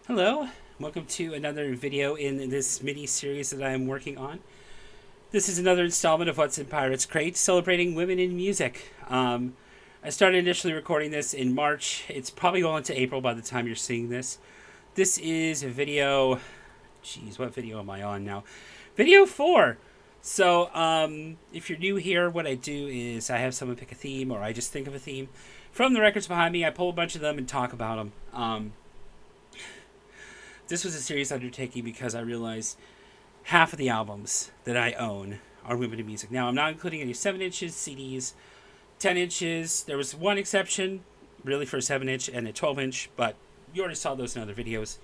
Hello, welcome to another video in this mini series that I am working on. This is another installment of What's in Pirates Crate, celebrating women in music. I started initially recording this in March. It's probably going into April by the time you're seeing this. This is a video. Geez, what video am I on now? Video 4. So, if you're new here, what I do is I have someone pick a theme, or I just think of a theme from the records behind me. I pull a bunch of them and talk about them. This was a serious undertaking because I realized half of the albums that I own are women in music. Now, I'm not including any 7 inches, CDs, 10 inches. There was one exception, really, for a 7 inch and a 12 inch, but you already saw those in other videos.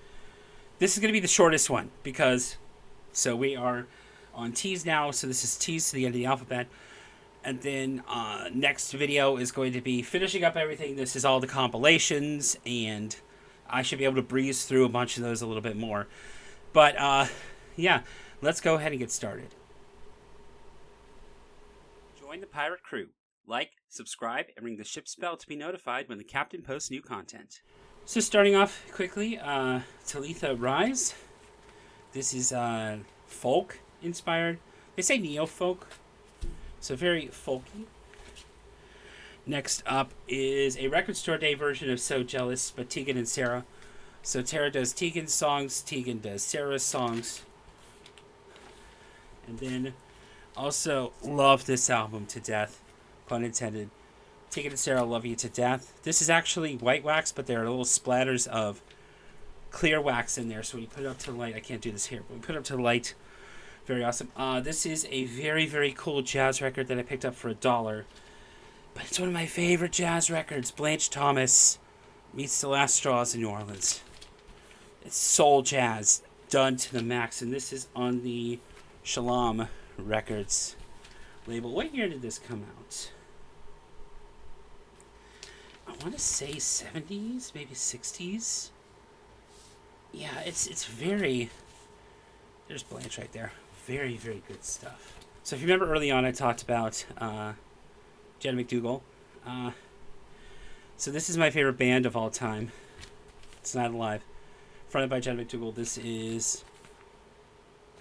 This is going to be the shortest one because, so we are on T's now, so this is T's to the end of the alphabet. And then next video is going to be finishing up everything. This is all the compilations, and I should be able to breeze through a bunch of those a little bit more. But, yeah, let's go ahead and get started. Join the pirate crew. Like, subscribe, and ring the ship's bell to be notified when the captain posts new content. So starting off quickly, Talitha Rise. This is folk inspired. They say neo-folk, so very folky. Next up is a Record Store Day version of So Jealous by Tegan and Sara. So Tara does Tegan's songs, Tegan does Sara's songs. And then also love this album to death, pun intended. Tegan and Sara love you to death. This is actually white wax, but there are little splatters of clear wax in there. So when you put it up to the light, I can't do this here, but when you put it up to the light, very awesome. This is a very, very cool jazz record that I picked up for $1. But it's one of my favorite jazz records. Blanche Thomas meets the Last Straws in New Orleans. It's soul jazz done to the max. And this is on the Shalom Records label. What year did this come out? I want to say 70s, maybe 60s. Yeah, it's very... There's Blanche right there. Very, very good stuff. So if you remember early on, I talked about... Jenna McDougall. So this is my favorite band of all time. It's Not Alive. Fronted by Jenna McDougall. This is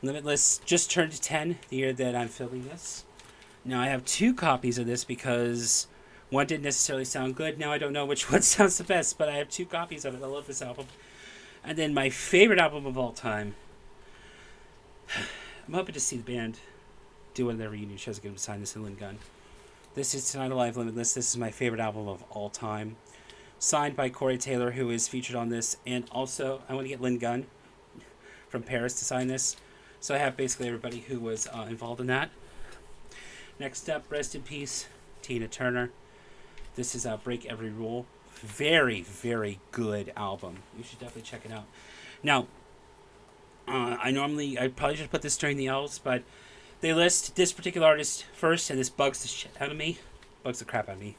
Limitless. Just turned 10 the year that I'm filming this. Now I have 2 copies of this because one didn't necessarily sound good. Now I don't know which one sounds the best, but I have 2 copies of it. I love this album. And then my favorite album of all time. I'm hoping to see the band do one of their reunion shows. Get them to sign this in Lynn Gunn. This is Tonight Alive Limitless. This is my favorite album of all time. Signed by Corey Taylor, who is featured on this. And also, I want to get Lynn Gunn from Paris to sign this. So I have basically everybody who was involved in that. Next up, rest in peace, Tina Turner. This is Break Every Rule. Very, very good album. You should definitely check it out. Now, I probably should put this during the L's, but they list this particular artist first, and this bugs the shit out of me. Bugs the crap out of me.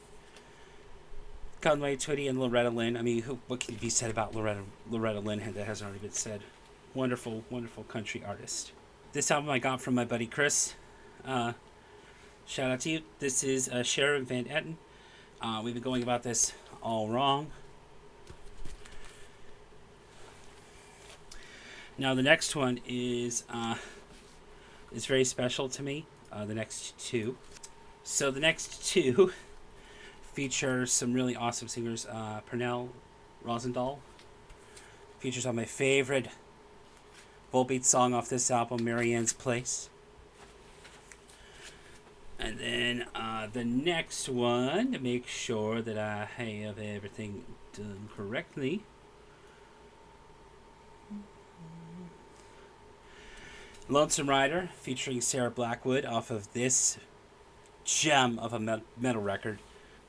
Conway Twitty and Loretta Lynn. I mean, what can be said about Loretta Lynn that hasn't already been said? Wonderful, wonderful country artist. This album I got from my buddy Chris. Shout out to you. This is Sharon Van Etten. We've been going about this all wrong. Now the next one is very special to me. The next 2. So the next 2 feature some really awesome singers. Pernell Rosendahl features on my favorite Volbeat song off this album, Marianne's Place. And then the next one, to make sure that I have everything done correctly, Lonesome Rider, featuring Sarah Blackwood, off of this gem of a metal record.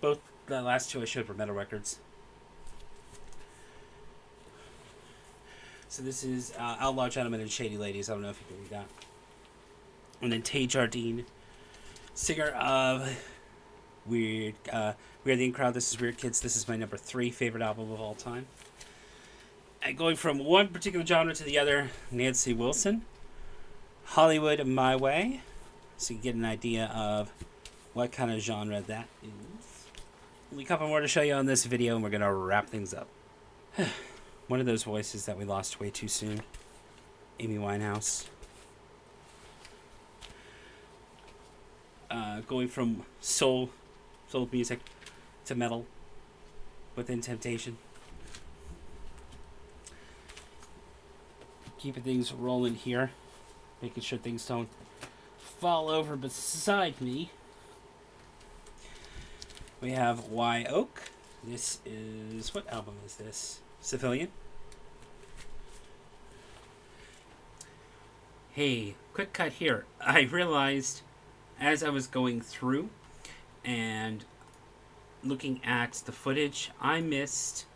Both the last 2 I showed were metal records. So this is Outlaw Gentlemen and Shady Ladies. I don't know if you can read that. And then Tay Jardine, singer of Weird the In Crowd. This is Weird Kids. This is my number 3 favorite album of all time. And going from one particular genre to the other, Nancy Wilson, Hollywood My Way. So you get an idea of what kind of genre that is. Only a couple more to show you on this video, and we're gonna wrap things up. One of those voices that we lost way too soon. Amy Winehouse. Going from soul music to metal within Temptation. Keeping things rolling here. Making sure things don't fall over beside me. We have Wye Oak. This is... what album is this? Civilian? Hey, quick cut here. I realized as I was going through and looking at the footage, I missed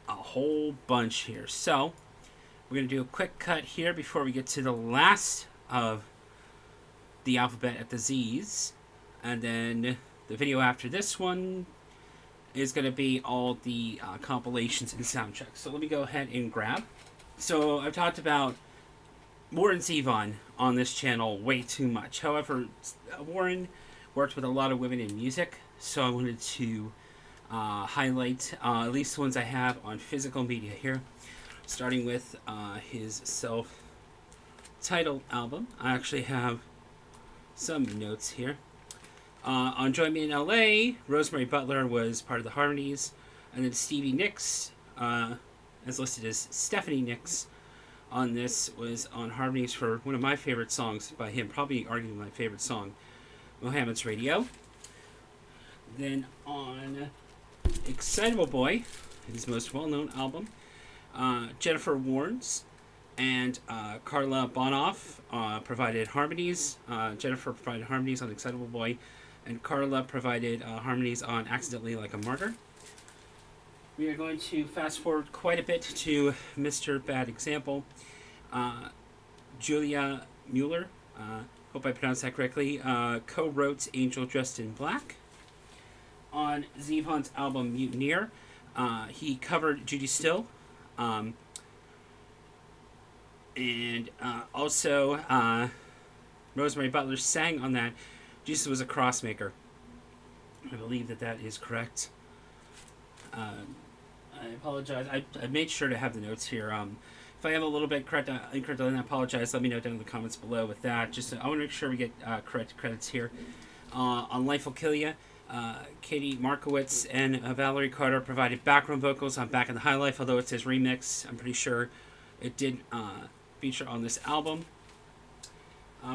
a whole bunch here. So, we're going to do a quick cut here before we get to the last of the alphabet at the Z's. And then the video after this one is going to be all the compilations and soundtracks. So let me go ahead and grab. So I've talked about Warren Zevon on this channel way too much. However, Warren worked with a lot of women in music, so I wanted to highlight at least the ones I have on physical media here. Starting with his self-titled album. I actually have some notes here. On Join Me in LA, Rosemary Butler was part of the harmonies, and then Stevie Nicks, as listed as Stephanie Nicks, on this was on harmonies for one of my favorite songs by him, probably arguably my favorite song, Mohammed's Radio. Then on Excitable Boy, his most well-known album, Jennifer Warnes and Carla Bonoff provided harmonies. Jennifer provided harmonies on Excitable Boy, and Carla provided harmonies on Accidentally Like a Martyr. We are going to fast forward quite a bit to Mr. Bad Example. Julia Mueller, hope I pronounced that correctly, co-wrote Angel Dressed in Black. On Zevon's album Mutineer, he covered Judy Still. And also, Rosemary Butler sang on that. Jesus was a crossmaker. I believe that is correct. I apologize. I made sure to have the notes here. If I am a little bit incorrect, then I apologize. Let me know down in the comments below with that. I want to make sure we get correct credits here. On Life Will Kill Ya, Katie Markowitz and Valerie Carter provided background vocals on Back in the High Life, although it says remix. I'm pretty sure it did feature on this album.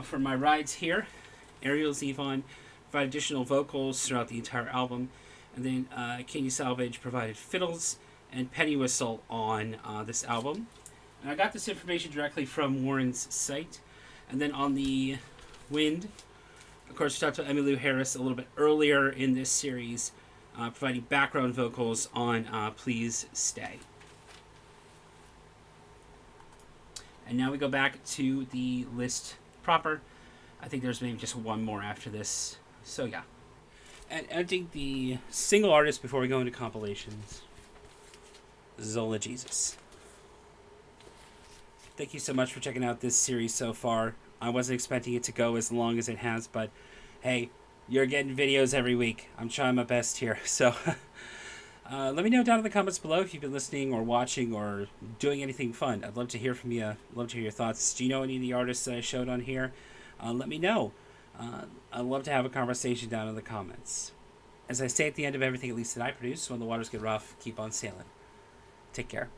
For My Rides here, Ariel Zevon provided additional vocals throughout the entire album. And then Katie Salvage provided fiddles and penny whistle on this album. And I got this information directly from Warren's site. And then on the Wind, of course, we talked about Emmylou Harris a little bit earlier in this series, providing background vocals on Please Stay. And now we go back to the list proper. I think there's maybe just one more after this. So yeah. And ending the single artist before we go into compilations, Zola Jesus. Thank you so much for checking out this series so far. I wasn't expecting it to go as long as it has, but hey, you're getting videos every week. I'm trying my best here. So let me know down in the comments below if you've been listening or watching or doing anything fun. I'd love to hear from you. I'd love to hear your thoughts. Do you know any of the artists that I showed on here? Let me know. I'd love to have a conversation down in the comments. As I say at the end of everything, at least that I produce, when the waters get rough, keep on sailing. Take care.